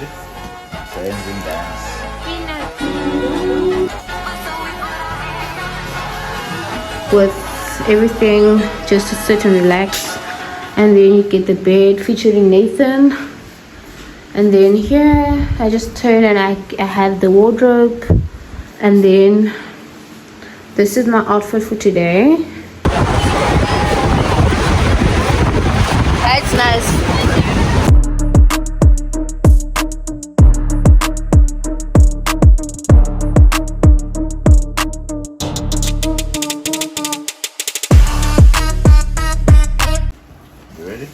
ready? Science and dance. With everything just to sit and relax, and then you get the bed featuring Nathan, and then here I just turn and I have the wardrobe, and then this is my outfit for today. That's nice. You ready?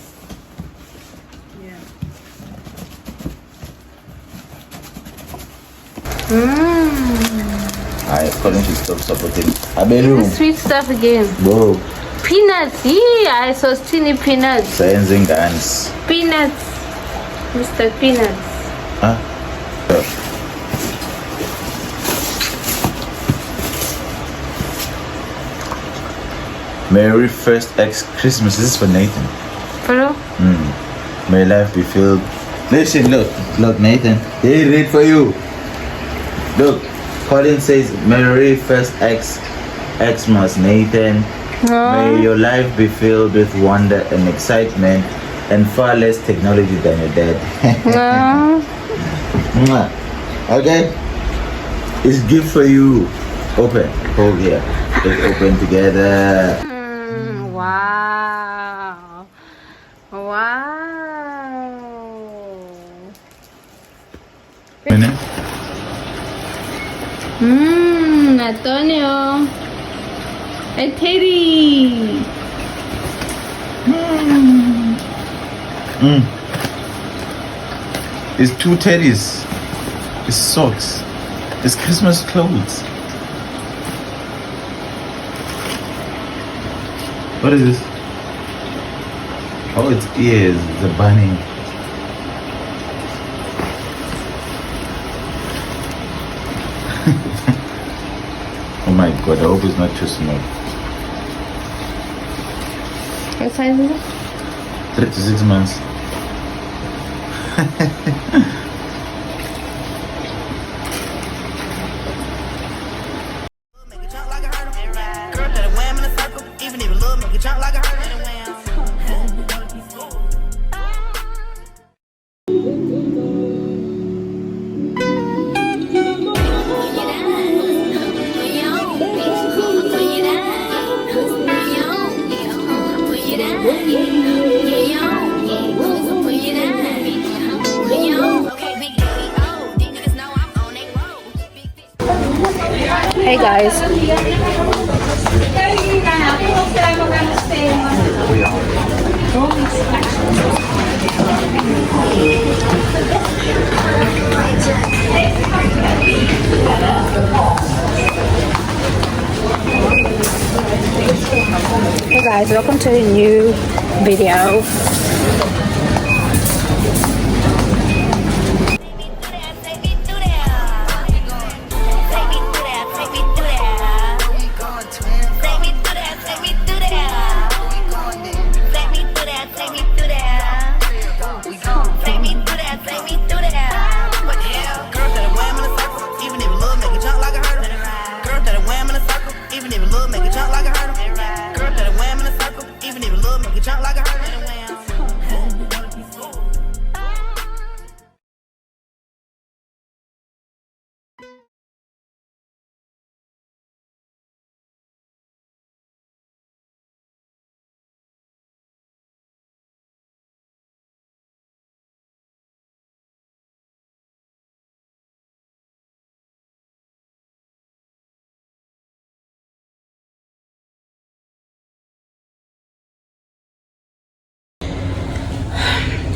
Yeah. I calling to stop supporting. Abelu. Sweet stuff again. Whoa. Peanuts. Yeah, I saw skinny peanuts. Science and dance. Peanuts. Mr. Peanuts. Huh? Merry first ex Christmas. This is for Nathan. Hello? May life be filled. Listen, look, Nathan. They read for you. Look, Colin says, Merry first Xmas, Nathan. May your life be filled with wonder and excitement and far less technology than your dad. Okay? It's gift for you. Open. Hold here. Let's open together. Wow. Wow. Antonio. Hey, Teddy. It's two teddies. It's socks. It's Christmas clothes. What is this? Oh, it's ears. It's a bunny. Oh my god, I hope it's not too small. What size is it? 3 to 6 months. Hey guys. Hey guys, welcome to a new video.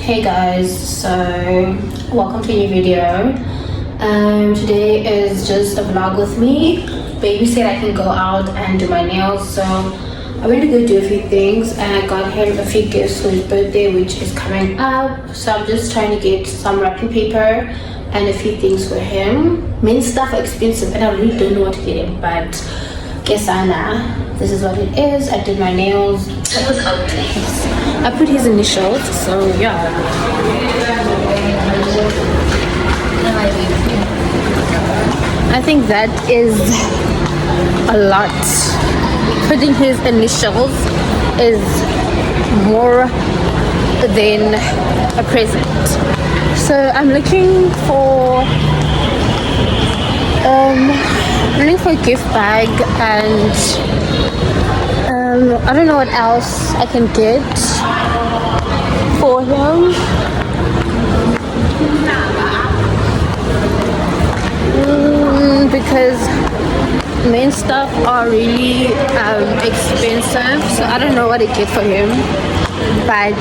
Hey guys, so welcome to a new video. Today is just a vlog with me. Baby said I can go out and do my nails, so I went to go do a few things and I got him a few gifts for his birthday, which is coming up. So I'm just trying to get some wrapping paper and a few things for him. Men's stuff are expensive and I really don't know what to get him, but guess this is what it is. I did my nails. I put his initials, so yeah. I think that is a lot. Putting his initials is more than a present. So I'm looking for a gift bag, and I don't know what else I can get for him. Because main stuff are really expensive, so I don't know what to get for him, but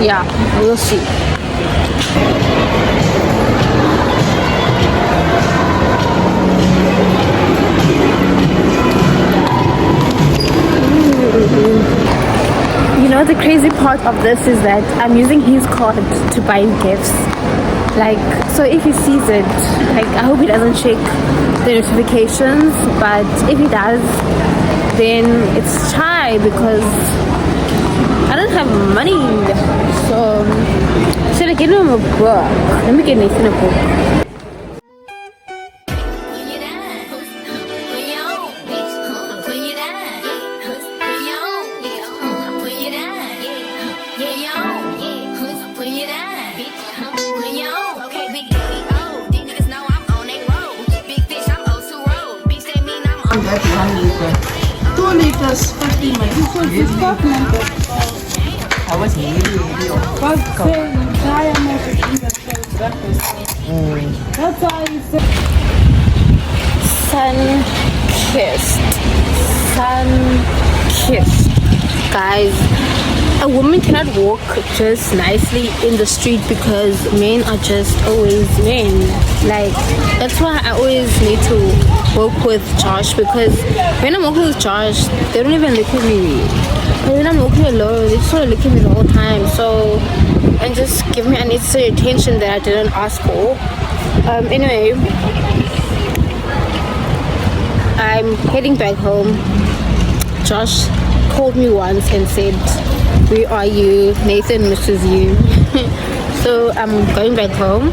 yeah, we'll see. You know, the crazy part of this is that I'm using his card to buy gifts. Like, so if he sees it, like, I hope he doesn't check the notifications, but if he does, then it's shy because I don't have money. So should I get him a book? Let me get Nathan a book. That's 1 liter. 2 liters, 50 ml. I was really That's why you said sun kissed. Guys, a woman cannot walk just nicely in the street because men are just always men. Like, that's why I always need to work with Josh, because when I'm working with Josh, they don't even look at me. And when I'm walking alone, they just want to look at me the whole time. So, and just give me unnecessary attention that I didn't ask for. Anyway, I'm heading back home. Josh called me once and said, "Where are you? Nathan misses you." So I'm going back home.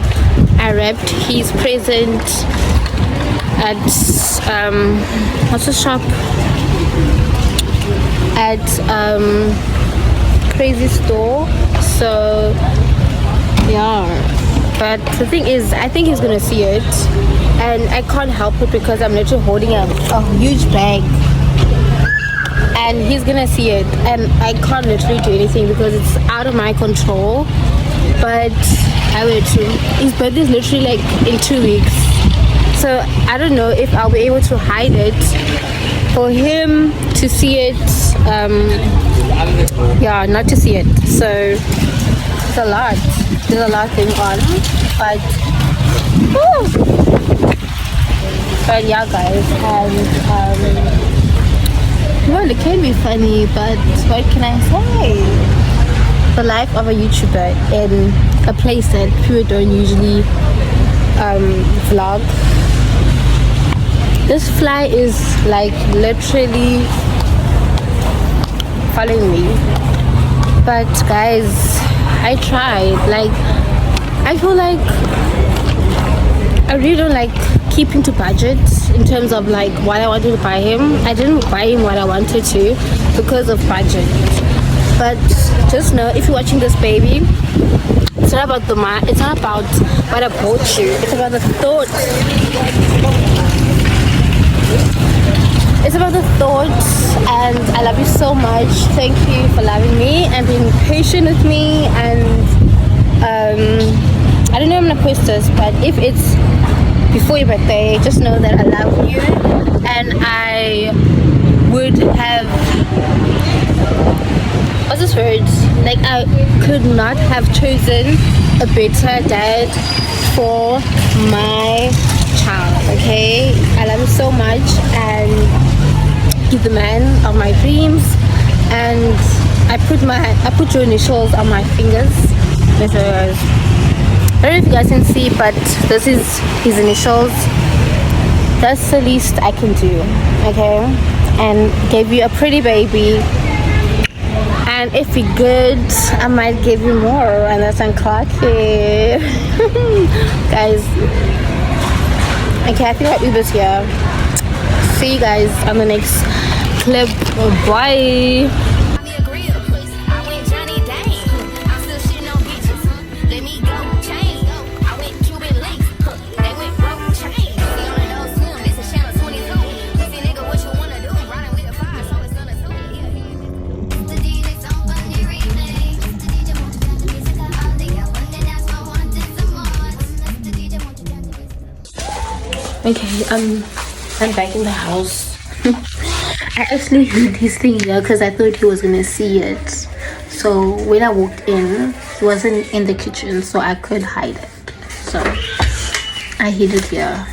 I wrapped his present at what's the shop? At Crazy Store. So yeah, but the thing is, I think he's gonna see it, and I can't help it because I'm literally holding a huge bag, and he's gonna see it, and I can't literally do anything because it's out of my control. But I will too. His birthday is literally like in 2 weeks, so I don't know if I'll be able to hide it for him to see it. Yeah, not to see it. So it's a lot. There's a lot going on, but but yeah, guys, and well, it can be funny, but what can I say? The life of a YouTuber in a place that people don't usually vlog. This fly is like literally following me. But guys, I tried. Like, I feel like I really don't like keeping to budget in terms of like what I wanted to buy him. I didn't buy him what I wanted to because of budget. But just know, if you're watching this, baby, it's not about it's not about what I bought you. It's about the thought. It's about the thoughts, and I love you so much. Thank you for loving me and being patient with me. And I don't know if I'm gonna post this, but if it's before your birthday, just know that I love you, and I would have, what's this word? Like, I could not have chosen a better dad for my child. Okay, I love you so much, and he's the man of my dreams. And I put your initials on my fingers. I don't know if you guys can see, but this is his initials. That's the least I can do, okay? And gave you a pretty baby. And if you're good, I might give you more, and that's unclocky. Guys, Okay, I think our Uber's here. See you guys on the next clip. Bye. Okay, I'm back in the house. I actually hid his thing here because I thought he was gonna see it. So when I walked in, he wasn't in the kitchen, so I could hide it. So I hid it here.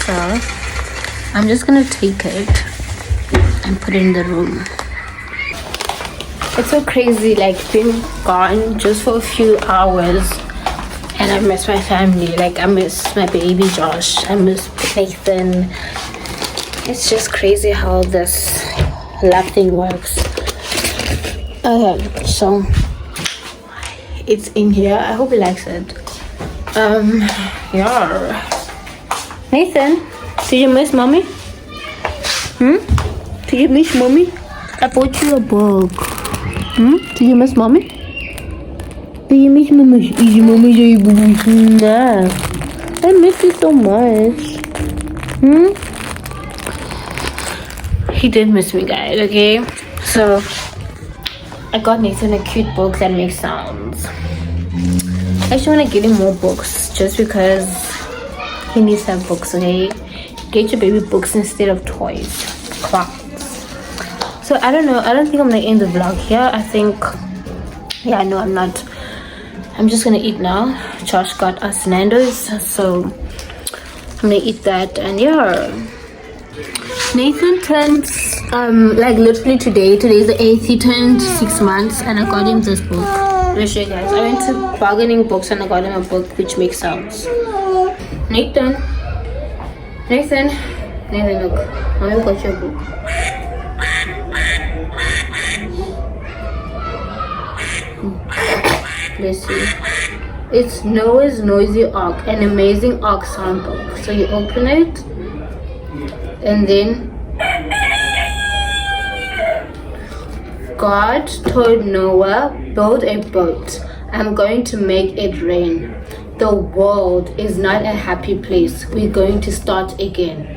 So I'm just gonna take it and put it in the room. It's so crazy, like being gone just for a few hours. And I miss my family, like I miss my baby Josh, I miss Nathan. It's just crazy how this love thing works. Okay, so it's in here. I hope he likes it. Yeah. Nathan, did you miss mommy? Did you miss mommy? I bought you a book. Did you miss mommy? Do you miss mommy? Is your mommy nah. I miss you so much. He did miss me, guys, okay? So I got Nathan a cute book that makes sounds. I just want to get him more books just because he needs to have books, okay? Get your baby books instead of toys. Crafts. So I don't know. I don't think I'm gonna end the vlog here. I think, yeah, no, I'm not. I'm just gonna eat now. Josh got us Nando's, so I'm gonna eat that. And yeah, Nathan turns like literally today's the 8th. He turned 6 months, and I got him this book. Let me show you guys. I went to bargaining books and I got him a book which makes sounds. Nathan, look, I got your book. Let's see. It's Noah's Noisy Ark, an amazing ark sound book. So you open it, and then God told Noah, build a boat. I'm going to make it rain. The world is not a happy place. We're going to start again.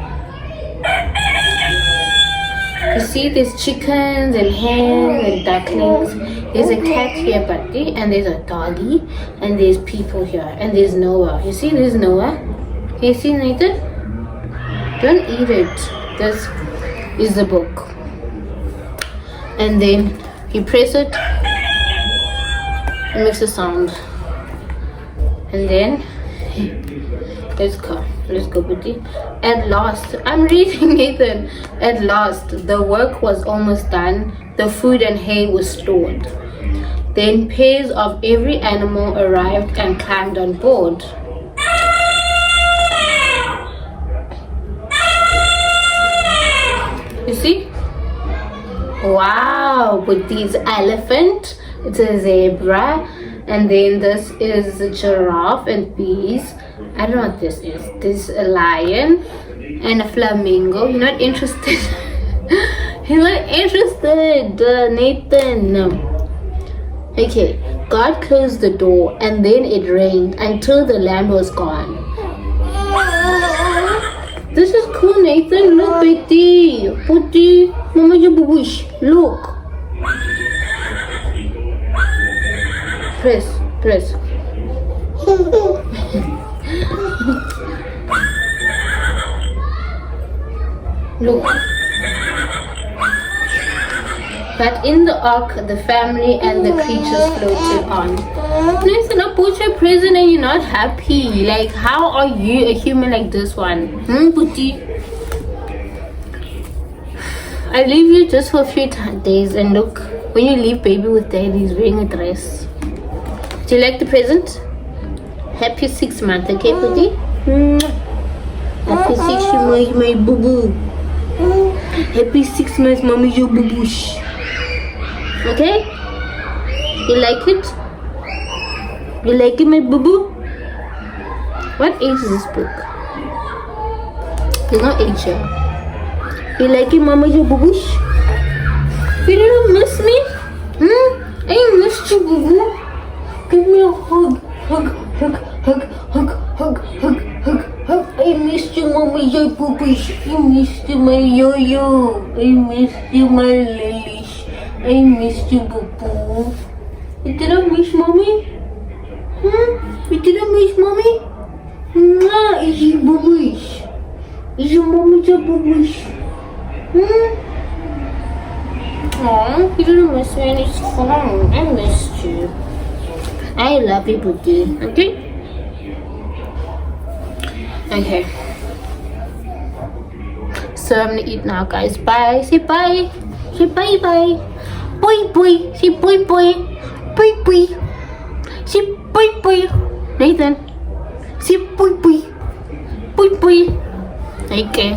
You see, there's chickens and hens and ducklings. There's a cat here, buddy, and there's a doggy, and there's people here, and there's Noah. You see, there's Noah. You see, Nathan? Don't eat it. This is the book. And then you press it, it makes a sound. And then let's go, buddy. At last, I'm reading, Nathan. At last, the work was almost done. The food and hay was stored. Then pairs of every animal arrived and climbed on board. You see? Wow, with these elephant, it's a zebra, and then this is a giraffe and bees. I don't know what this is. This is a lion and a flamingo. You're not interested? You're not interested, Nathan. No. Okay, God closed the door and then it rained until the land was gone. This is cool, Nathan. Look, Betty. Putty. Mama, you bush. Look. Press. Look. But in the ark, the family and the creatures floated on. Listen, I bought you a present and you're not happy. Like, how are you a human like this one? Putty? I leave you just for a few days, and look, when you leave baby with daddy, he's wearing a dress. Do you like the present? Happy 6 months, okay, Putty? Happy 6 months, my boo-boo. Happy 6 months, mommy, your boo-boosh. Okay? You like it? You like it, my boo-boo? What age is this book? There's no age here. You like it, Mama? You boo-boosh? You didn't miss me? I missed you, boo-boo. Give me a hug. Hug. I missed you, Mama. You boo-boosh. I missed you, my yo-yo. I missed you, my lilish. I missed you, boo-boo. You didn't miss Mommy? You didn't miss Mommy? Mwah, is you boo-boosh? Is your Mommy your boo-boosh? Aw, you didn't miss me and it's fine. I missed you. I love you, Boogie. Okay? Okay. So I'm gonna eat now, guys. Bye. Say bye. Say bye-bye. Boy. Say boy. Boy. Say boy. Nathan. Say boy. Boy. Okay.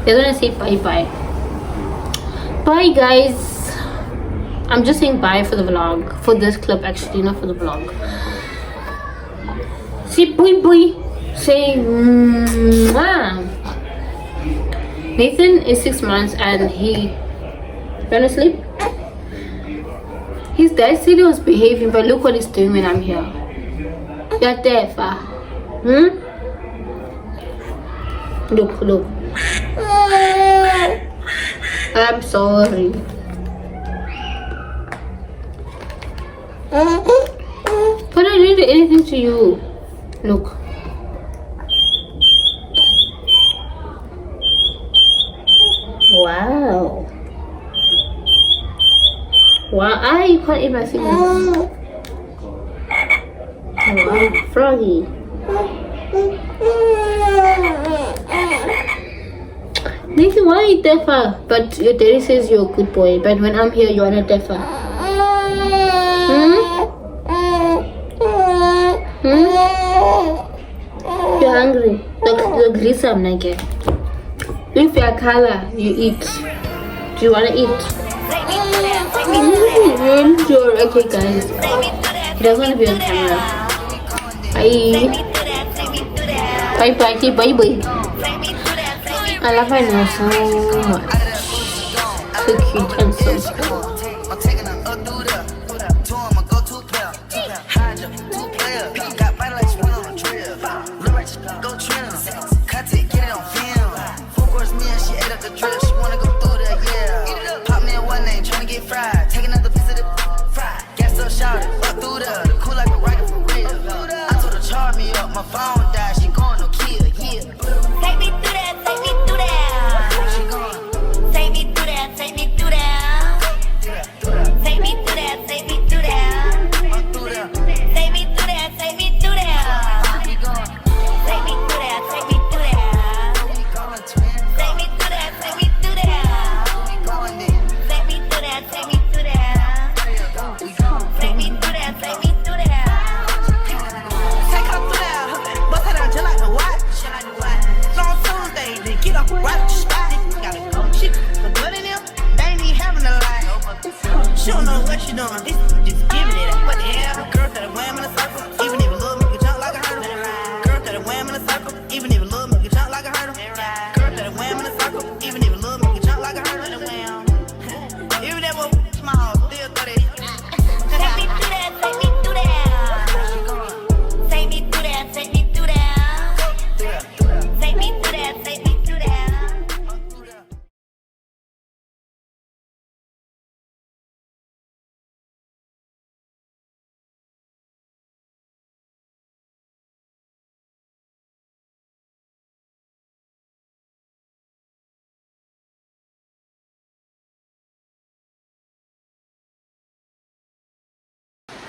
They're gonna say bye. Bye, guys. I'm just saying bye for the vlog. For this clip, actually, not for the vlog. Say boy. Say mwah. Nathan is 6 months and he went to sleep. His dad said he was behaving, but look what he's doing when I'm here. You're deaf, Look. I'm sorry. But I didn't do anything to you. Look. Wow. You can't eat my fingers. Wow, froggy. Nathan, why are you deaf? But your daddy says you're a good boy. But when I'm here, you're not deaf. You're hungry. The grisam nage. If you're color, you eat. Do you wanna eat? Sure. Okay, guys. He doesn't want to be on camera. Bye. I love my nose so much. So cute and so cool. She don't know what she doing. This just giving it up. What the hell? Girl got a wham in a circle. Even if a little make a jump like a hurdle. Girl got a wham in a circle. Even if a little make a jump like a hurdle. Girl got a wham in a circle. Even if a little make a jump like a hurdle. Even that was small, still 30. Take me through that, take me through that. Take me through that, take me through that. Take me through that, take me through that.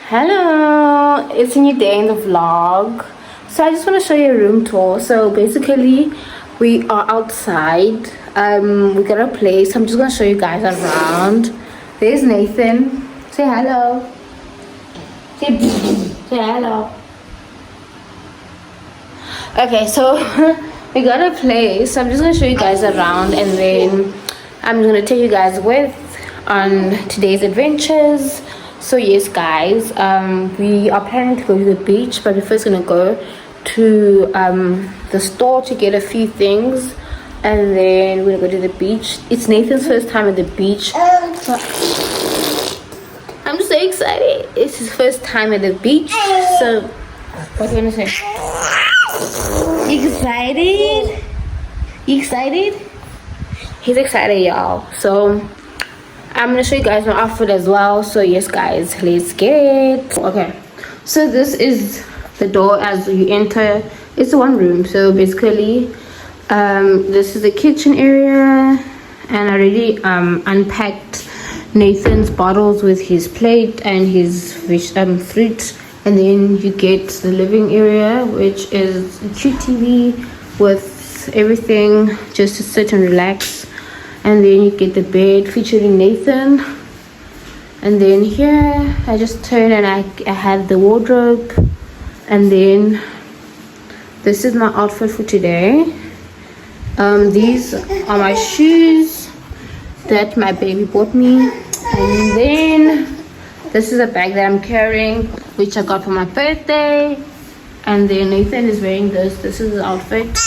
Hello, it's a new day in the vlog. So I just want to show you a room tour. So basically we are outside. We got a place. I'm just gonna show you guys around. There's Nathan. Say hello. Say hello. Okay, so we got a place. I'm just gonna show you guys around, and then I'm gonna take you guys with on today's adventures. So yes, guys, we are planning to go to the beach, but we're first gonna go to the store to get a few things, and then we're gonna go to the beach. It's Nathan's first time at the beach. So I'm so excited. It's his first time at the beach. So what do you want to say? Excited? You excited? He's excited, y'all. So I'm gonna show you guys my outfit as well. So yes guys, let's get it. Okay, so this is the door as you enter. It's one room, so basically this is the kitchen area, and I already unpacked Nathan's bottles with his plate and his fruit. And then you get the living area, which is a cute TV with everything just to sit and relax. And then you get the bed featuring Nathan. And then here I just turn and I have the wardrobe. And then this is my outfit for today. These are my shoes that my baby bought me. And then this is a bag that I'm carrying, which I got for my birthday. And then Nathan is wearing this. This is his outfit.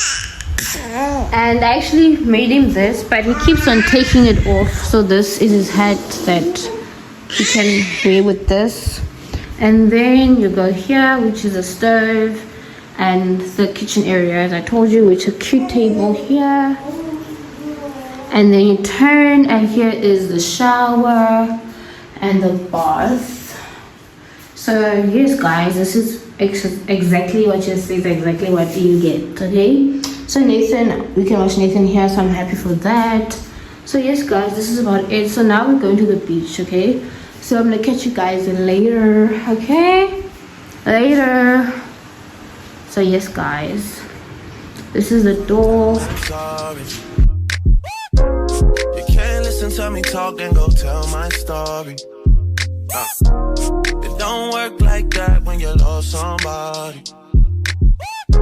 And I actually made him this, but he keeps on taking it off. So this is his hat that he can wear with this. And then you go here, which is a stove, and the kitchen area, as I told you, which is a cute table here. And then you turn, and here is the shower and the bath. So yes guys, this is exactly what you see, exactly what you get. Okay, so Nathan, we can watch Nathan here, so I'm happy for that. So yes guys, this is about it. So now we're going to the beach. Okay, so I'm gonna catch you guys later. Okay, later. So yes guys, this is the door. You can't listen to me talk, then go tell my story. It don't work like that when you lost somebody.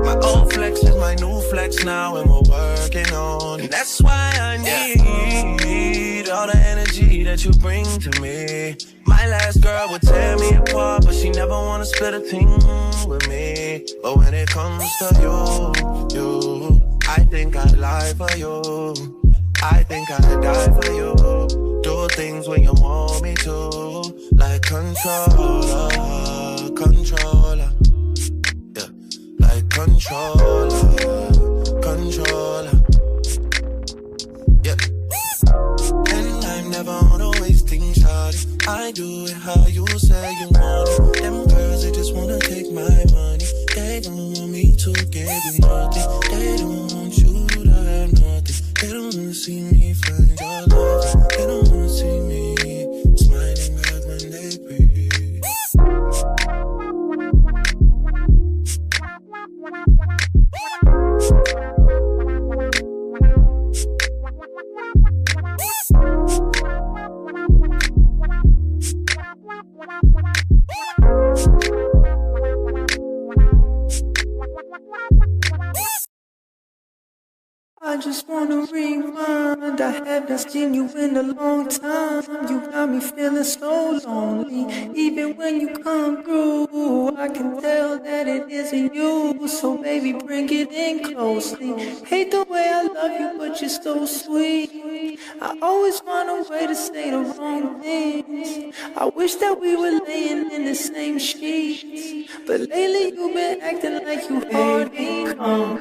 My old flex is my new flex now, and we're working on it. And that's why I need all the energy that you bring to me. My last girl would tear me apart, but she never wanna split a thing with me. But when it comes to you, I think I'd lie for you. I think I'd die for you. Do things when you want me to, like controller, yeah, like controller, yeah. And I'm never on always things hard. I do it how you say you want it. Them girls, they just wanna take my money. They don't want me to give you nothing. They don't want you to have nothing. They don't wanna see me find your love. They don't wanna see me smiling back when they breathe. I just wanna remind, I haven't seen you in a long time. You got me feeling so lonely. Even when you come through, I can tell that it isn't you. So baby, bring it in closely. Hate the way I love you, but you're so sweet. I always find a way to say the wrong things. I wish that we were laying in the same sheets, but lately you've been acting like you hard to come.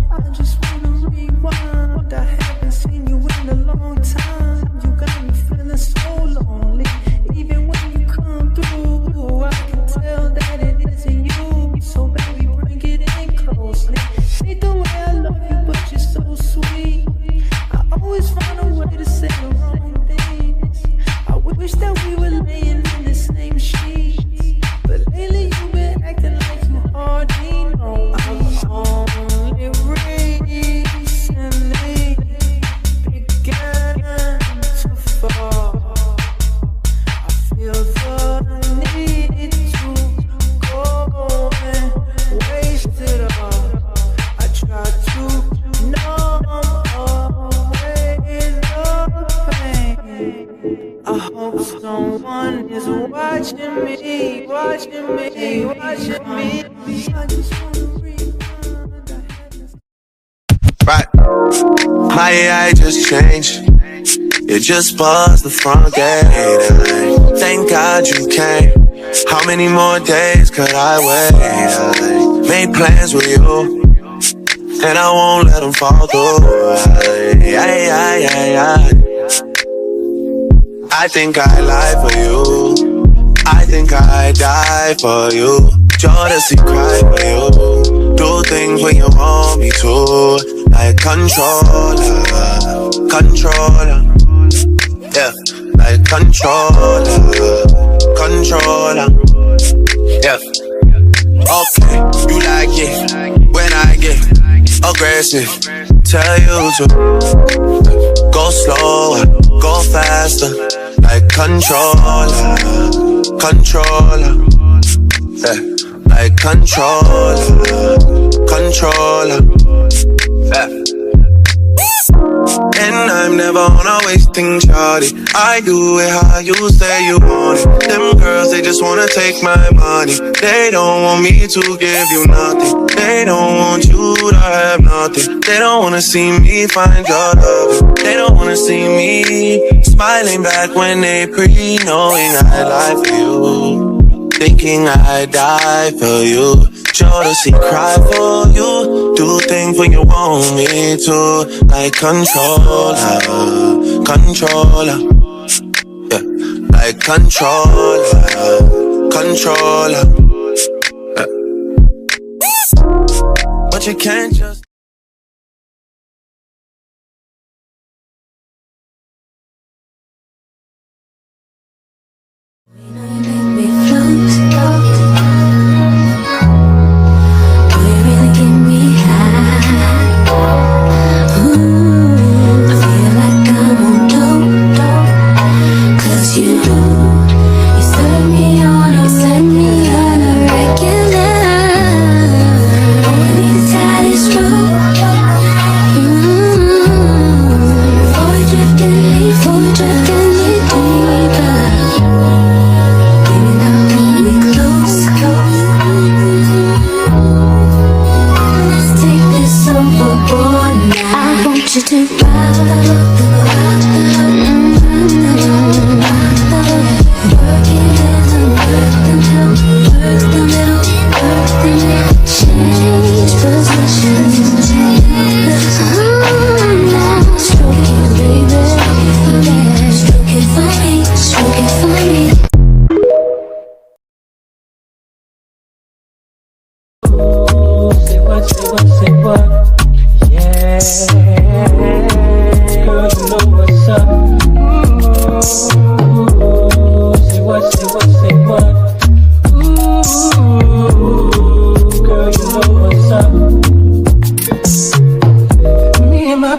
I just wanna rewind. Right. My AI just changed. It just buzzed the front gate. Thank God you came. How many more days could I wait? I made plans with you, and I won't let them fall through. I think I lie for you. I think I die for you. Jodeci cry for you. Do things when you want me to. Like controller, controller. Yeah, like controller, controller. Yeah. Okay, you like it when I get aggressive. Tell you to go slower, go faster. Like controller, controller. Yeah, like controller, controller. Yeah. And I'm never on a wasting shawty. I do it how you say you want it. Them girls, they just wanna take my money. They don't want me to give you nothing. They don't want you to have nothing. They don't wanna see me find your love. They don't wanna see me smiling back when they pre-knowing I lie for you. Thinking I die for you. Jodeci cry for you. Do things when you want me to. Like controller, controller. Yeah, like controller, controller. Yeah. But you can't just.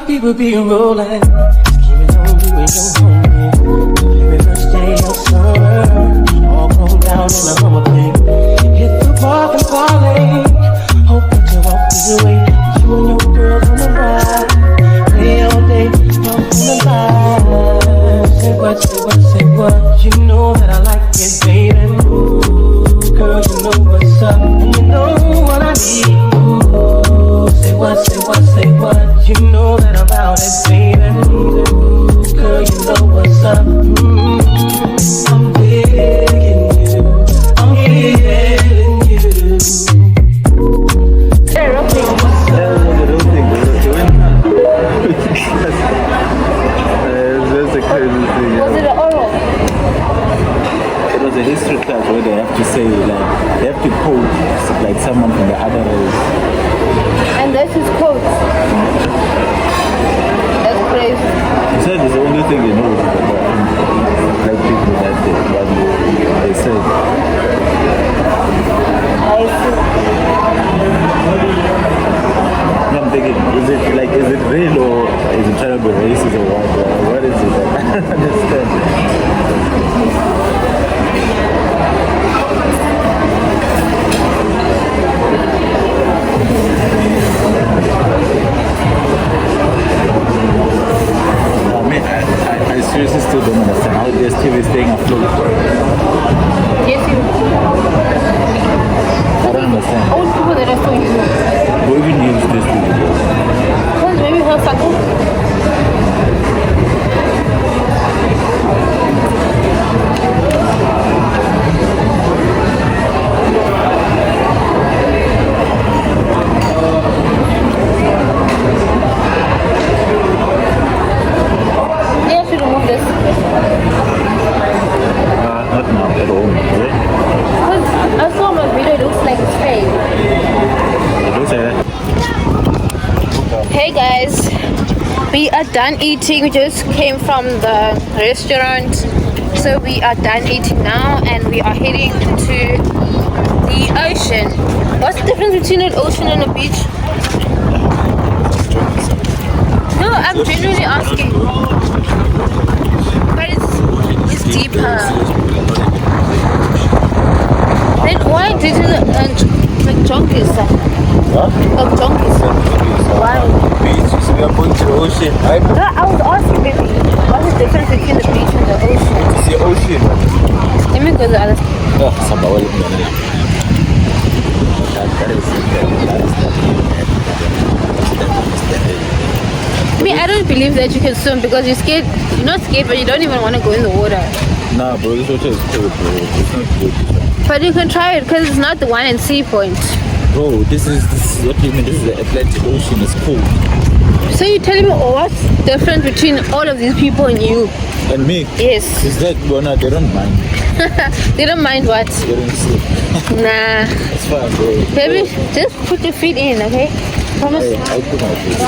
People be rolling, scheming on you and your homie. Every first day of summer, all grown down in a Hummer thing. Hit the bar and parlay. Hope that you walk the way. You and your girls on the ride. Play all day, up in the line. Say what, say what, say what. You know that I like it, baby. Ooh, girl, you know what's up, and you know what I need. Ooh, say what, say what, say what. You know that I'm about it, baby. Ooh, girl, you know what's up. I'm digging you. I'm feeling you. Everything what's up. That's a crazy thing. Was it an oral? It was a history class where they have to say, like, they have to quote, like, someone from the other race. And this is quotes. That's crazy. He said it's the only thing he knows about black people that they said. I see. I'm thinking, is it real or is it terrible racist or what? What is it? I don't understand. I seriously still don't understand how this TV is staying afloat. Yes, you. Hey guys, we are done eating. We just came from the restaurant, so we are done eating now and we are heading to the ocean. What's the difference between an ocean and a beach? No, I'm genuinely asking. But it's deeper. Then why did it like junkies? Huh? Like junkies. Why? Beach, so we are going to the ocean, right? No, I was asking baby, what's the difference between the beach and the ocean? It's the ocean. Let me go to the other side. Oh, Sambawal. I mean, I don't believe that you can swim because you're scared. You're not scared, but you don't even want to go in the water. Nah, bro, this water is cold, bro. It's not good. But you can try it because it's not the one in Sea Point. Bro, this is what do you mean? This is the Atlantic Ocean. It's cold. So you telling me what's different between all of these people and you? And me? Yes. Is that, well, no, they don't mind. They don't mind what? They don't sleep. Nah. It's fine, bro. Baby, just put your feet in, okay? Promise. Hey, I'll put my feet.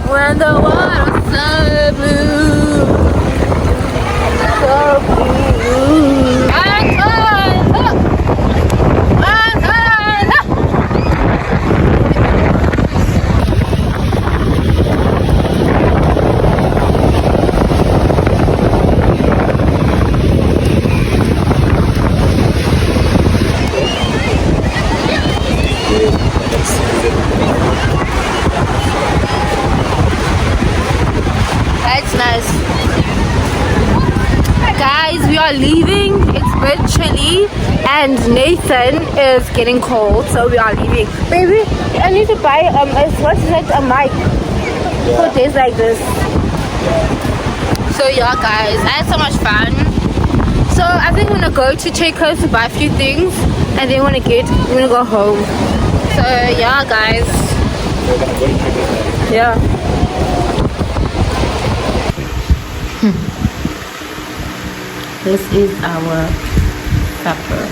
When the water's so blue, so blue. That's nice. Guys, we are leaving. It's a bit chilly and Nathan is getting cold, so we are leaving. Baby, I need to buy what's that, a mic for days like this. So yeah guys, I had so much fun. So I think we're gonna go to Checkers to buy a few things and then we're gonna go home. So yeah guys. Yeah. This is our supper.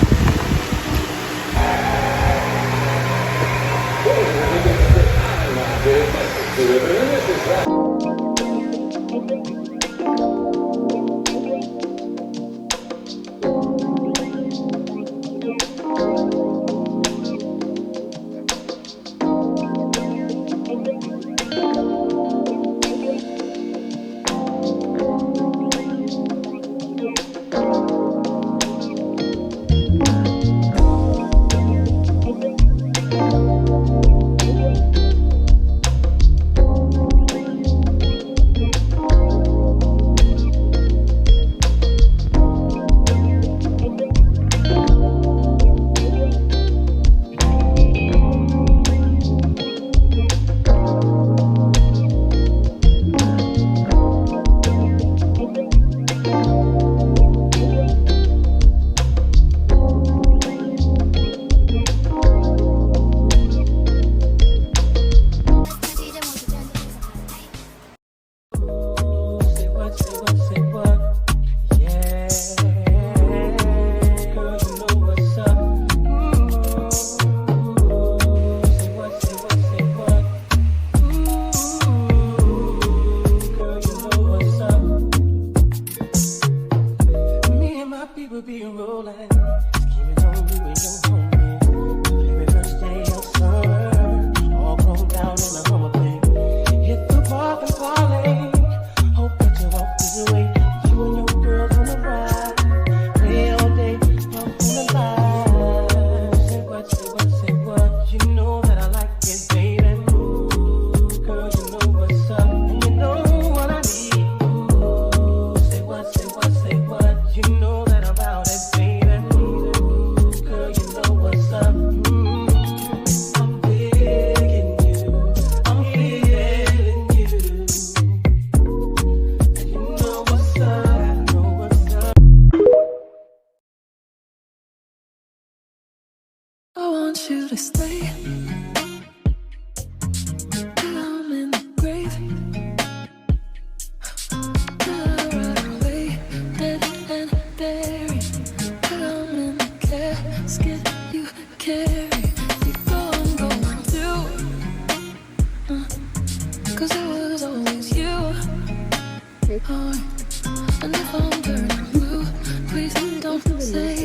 And if I'm burning blue, please don't say